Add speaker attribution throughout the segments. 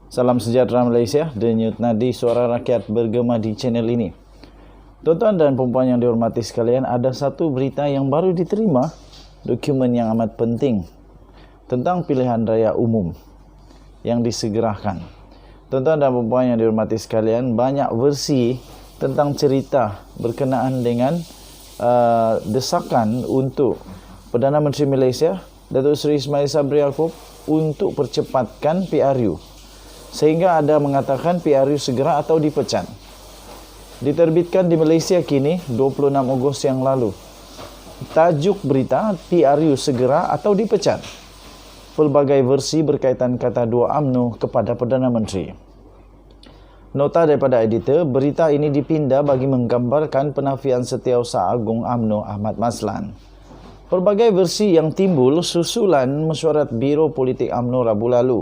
Speaker 1: Salam sejahtera Malaysia, denyut nadi suara rakyat bergema di channel ini. Tuan-tuan dan puan-puan yang dihormati sekalian, ada satu berita yang baru diterima, dokumen yang amat penting tentang pilihan raya umum yang disegerakan. Tuan-tuan dan puan-puan yang dihormati sekalian, banyak versi tentang cerita berkenaan dengan desakan untuk Perdana Menteri Malaysia, Datuk Seri Ismail Sabri Yaakob, untuk percepatkan PRU. Sehingga ada mengatakan PRU segera atau dipecat. Diterbitkan di Malaysia kini 26 Ogos yang lalu. Tajuk berita PRU segera atau dipecat. Pelbagai versi berkaitan kata dua UMNO kepada Perdana Menteri. Nota daripada editor, berita ini dipindah bagi menggambarkan penafian Setiausaha Agung UMNO Ahmad Maslan. Pelbagai versi yang timbul susulan mesyuarat Biro Politik UMNO Rabu lalu.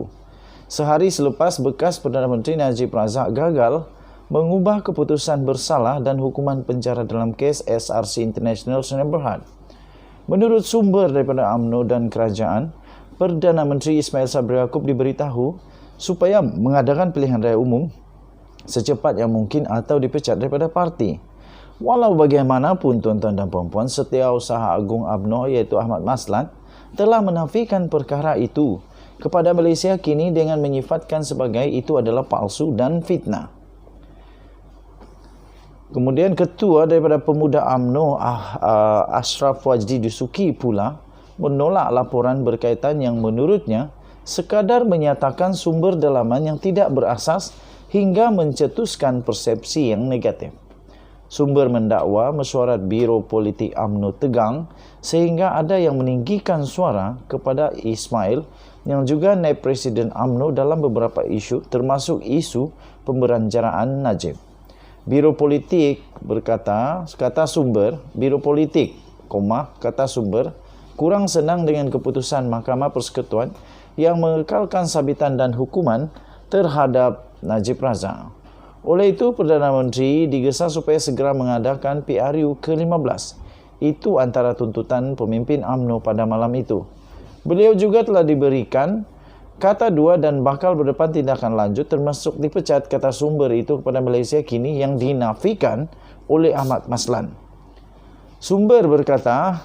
Speaker 1: Sehari selepas bekas Perdana Menteri Najib Razak gagal mengubah keputusan bersalah dan hukuman penjara dalam kes SRC International Sdn Bhd. Menurut sumber daripada UMNO dan kerajaan, Perdana Menteri Ismail Sabri Yaakob diberitahu supaya mengadakan pilihan raya umum secepat yang mungkin atau dipecat daripada parti. Walau bagaimanapun tuan-tuan dan puan-puan, Setiausaha Agung UMNO iaitu Ahmad Maslan telah menafikan perkara itu kepada Malaysia kini dengan menyifatkan sebagai itu adalah palsu dan fitnah. Kemudian ketua daripada Pemuda UMNO Ashraf Wajdi Dusuki pula menolak laporan berkaitan yang menurutnya sekadar menyatakan sumber dalaman yang tidak berasas hingga mencetuskan persepsi yang negatif. Sumber mendakwa mesyuarat Biro Politik UMNO tegang sehingga ada yang meninggikan suara kepada Ismail yang juga naib Presiden UMNO dalam beberapa isu termasuk isu pemberanjaraan Najib. Biro Politik berkata, kata sumber, Biro Politik, kata sumber, kurang senang dengan keputusan Mahkamah Persekutuan yang mengekalkan sabitan dan hukuman terhadap Najib Razak. Oleh itu, Perdana Menteri digesa supaya segera mengadakan PRU ke-15. Itu antara tuntutan pemimpin UMNO pada malam itu. Beliau juga telah diberikan kata dua dan bakal berdepan tindakan lanjut termasuk dipecat kata sumber itu kepada Malaysia kini yang dinafikan oleh Ahmad Maslan. Sumber berkata,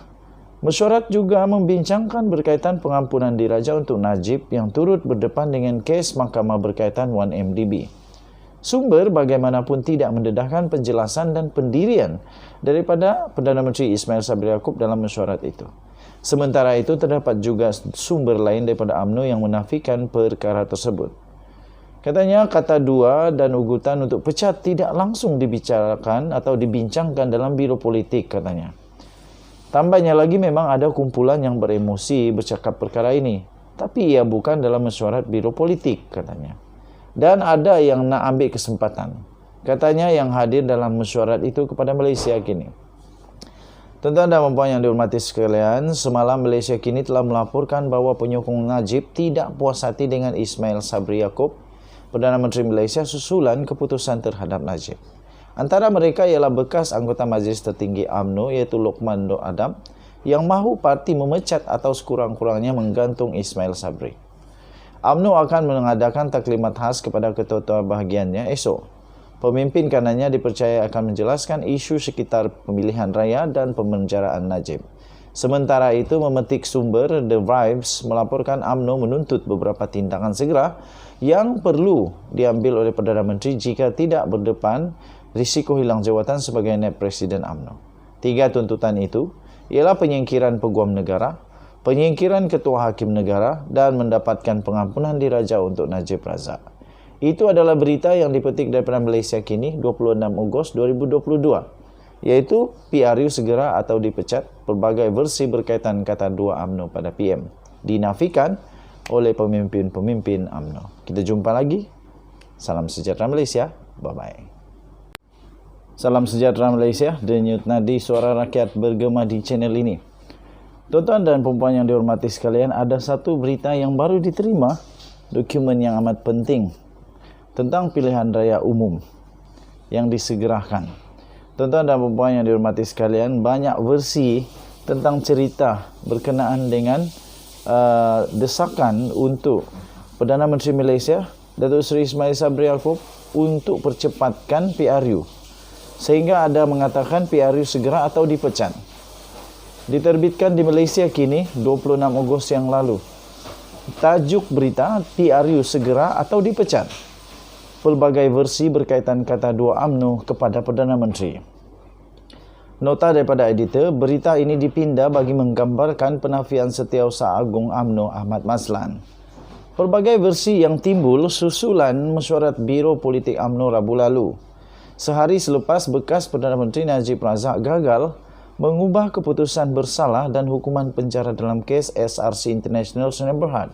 Speaker 1: mesyuarat juga membincangkan berkaitan pengampunan diraja untuk Najib yang turut berdepan dengan kes mahkamah berkaitan 1MDB. Sumber bagaimanapun tidak mendedahkan penjelasan dan pendirian daripada Perdana Menteri Ismail Sabri Yaakob dalam mesyuarat itu. Sementara itu, terdapat juga sumber lain daripada UMNO yang menafikan perkara tersebut. Katanya, kata dua dan ugutan untuk pecat tidak langsung dibicarakan atau dibincangkan dalam Biro Politik, katanya. Tambahnya lagi, memang ada kumpulan yang beremosi bercakap perkara ini, tapi ia bukan dalam mesyuarat Biro Politik, katanya. Dan ada yang nak ambil kesempatan, katanya, yang hadir dalam mesyuarat itu kepada Malaysia kini. Tuan-tuan dan puan-puan yang dihormati sekalian, semalam Malaysia kini telah melaporkan bahawa penyokong Najib tidak puas hati dengan Ismail Sabri Yaakob, Perdana Menteri Malaysia, susulan keputusan terhadap Najib. Antara mereka ialah bekas anggota Majlis Tertinggi UMNO iaitu Lokman Dok Adam yang mahu parti memecat atau sekurang-kurangnya menggantung Ismail Sabri. UMNO akan mengadakan taklimat khas kepada ketua-ketua bahagiannya esok. Pemimpin kanannya dipercaya akan menjelaskan isu sekitar pemilihan raya dan pemenjaraan Najib. Sementara itu, memetik sumber The Vibes melaporkan UMNO menuntut beberapa tindakan segera yang perlu diambil oleh Perdana Menteri jika tidak berdepan risiko hilang jawatan sebagai naib Presiden UMNO. 3 tuntutan itu ialah penyingkiran peguam negara, penyingkiran ketua hakim negara dan mendapatkan pengampunan diraja untuk Najib Razak. Itu adalah berita yang dipetik daripada Malaysia kini 26 Ogos 2022, iaitu PRU segera atau dipecat. Pelbagai versi berkaitan kata dua UMNO pada PM dinafikan oleh pemimpin-pemimpin UMNO. Kita jumpa lagi. Salam sejahtera Malaysia. Bye-bye. Salam sejahtera Malaysia, denyut nadi suara rakyat bergema di channel ini. Tuan-tuan dan puan-puan yang dihormati sekalian, ada satu berita yang baru diterima, dokumen yang amat penting tentang pilihan raya umum yang disegerakan. Tuan-tuan dan puan-puan yang dihormati sekalian, banyak versi tentang cerita berkenaan dengan desakan untuk Perdana Menteri Malaysia, Datuk Seri Ismail Sabri Yaakob untuk percepatkan PRU. Sehingga ada mengatakan PRU segera atau dipecat. Diterbitkan di Malaysia kini 26 Ogos yang lalu. Tajuk berita PRU segera atau dipecat. Pelbagai versi berkaitan kata dua UMNO kepada Perdana Menteri. Nota daripada editor, berita ini dipindah bagi menggambarkan penafian Setiausaha Agung UMNO Ahmad Mazlan. Pelbagai versi yang timbul susulan mesyuarat Biro Politik UMNO Rabu lalu. Sehari selepas bekas Perdana Menteri Najib Razak gagal mengubah keputusan bersalah dan hukuman penjara dalam kes SRC International Sdn Bhd.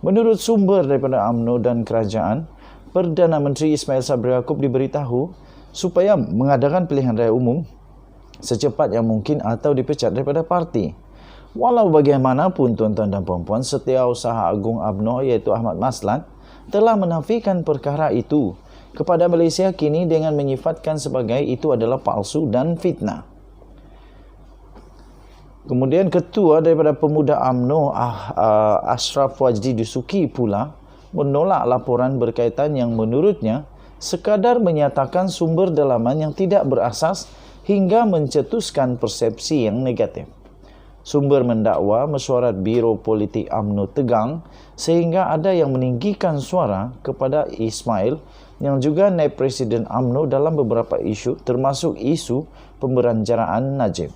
Speaker 1: Menurut sumber daripada UMNO dan kerajaan, Perdana Menteri Ismail Sabri Yaakob diberitahu supaya mengadakan pilihan raya umum secepat yang mungkin atau dipecat daripada parti. Walau bagaimanapun tuan-tuan dan puan-puan, Setiausaha Agung UMNO iaitu Ahmad Mazlan telah menafikan perkara itu kepada Malaysia kini dengan menyifatkan sebagai itu adalah palsu dan fitnah. Kemudian Ketua daripada Pemuda UMNO Ashraf Wajdi Dusuki pula menolak laporan berkaitan yang menurutnya sekadar menyatakan sumber dalaman yang tidak berasas hingga mencetuskan persepsi yang negatif. Sumber mendakwa mesyuarat Biro Politik UMNO tegang sehingga ada yang meninggikan suara kepada Ismail yang juga naib Presiden UMNO dalam beberapa isu termasuk isu pemberanjaraan Najib.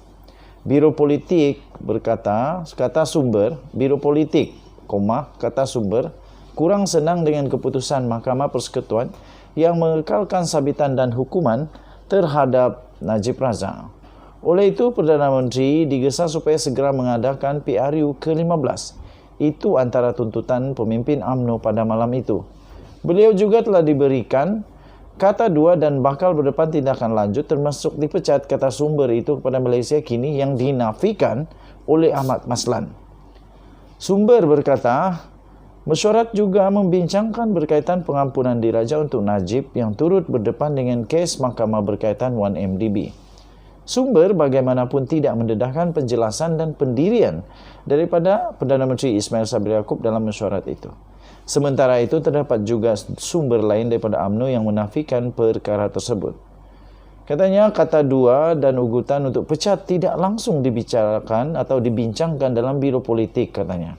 Speaker 1: Biro Politik berkata, kata sumber, Biro Politik, kata sumber, kurang senang dengan keputusan Mahkamah Persekutuan yang mengekalkan sabitan dan hukuman terhadap Najib Razak. Oleh itu, Perdana Menteri digesa supaya segera mengadakan PRU ke-15. Itu antara tuntutan pemimpin UMNO pada malam itu. Beliau juga telah diberikan kata dua dan bakal berdepan tindakan lanjut termasuk dipecat kata sumber itu kepada Malaysia kini yang dinafikan oleh Ahmad Mazlan. Sumber berkata, mesyuarat juga membincangkan berkaitan pengampunan diraja untuk Najib yang turut berdepan dengan kes mahkamah berkaitan 1MDB. Sumber bagaimanapun tidak mendedahkan penjelasan dan pendirian daripada Perdana Menteri Ismail Sabri Yaakob dalam mesyuarat itu. Sementara itu, terdapat juga sumber lain daripada UMNO yang menafikan perkara tersebut. Katanya, kata dua dan ugutan untuk pecat tidak langsung dibicarakan atau dibincangkan dalam Biro Politik, katanya.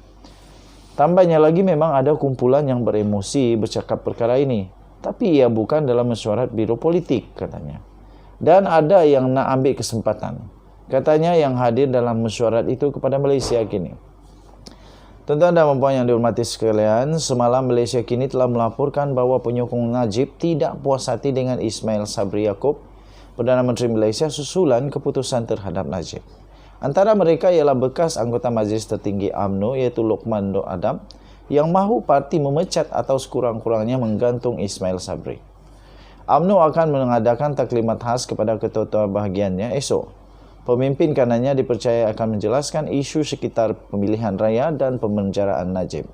Speaker 1: Tambahnya lagi, memang ada kumpulan yang beremosi bercakap perkara ini. Tapi ia bukan dalam mesyuarat Biro Politik, katanya. Dan ada yang nak ambil kesempatan. Katanya yang hadir dalam mesyuarat itu kepada Malaysia kini. Tuan-tuan dan puan yang dihormati sekalian, semalam Malaysia kini telah melaporkan bahawa penyokong Najib tidak puas hati dengan Ismail Sabri Yaakob, Perdana Menteri Malaysia susulan keputusan terhadap Najib. Antara mereka ialah bekas anggota Majlis Tertinggi UMNO iaitu Lokman Dor Adam yang mahu parti memecat atau sekurang-kurangnya menggantung Ismail Sabri. UMNO akan mengadakan taklimat khas kepada ketua-ketua bahagiannya esok. Pemimpin kanannya dipercaya akan menjelaskan isu sekitar pemilihan raya dan pemenjaraan Najib.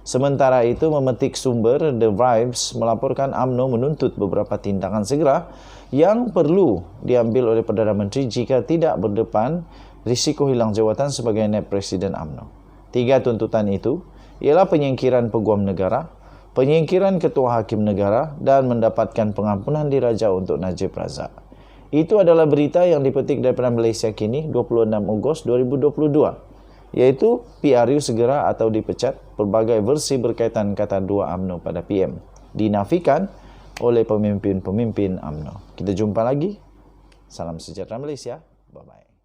Speaker 1: Sementara itu, memetik sumber The Vibes melaporkan UMNO menuntut beberapa tindakan segera yang perlu diambil oleh Perdana Menteri jika tidak berdepan risiko hilang jawatan sebagai naib Presiden UMNO. 3 tuntutan itu ialah penyingkiran peguam negara, penyingkiran ketua hakim negara dan mendapatkan pengampunan diraja untuk Najib Razak. Itu adalah berita yang dipetik daripada Malaysia kini 26 Ogos 2022, iaitu PRU segera atau dipecat. Pelbagai versi berkaitan kata dua UMNO pada PM dinafikan oleh pemimpin-pemimpin UMNO. Kita jumpa lagi. Salam sejahtera Malaysia. Bye-bye.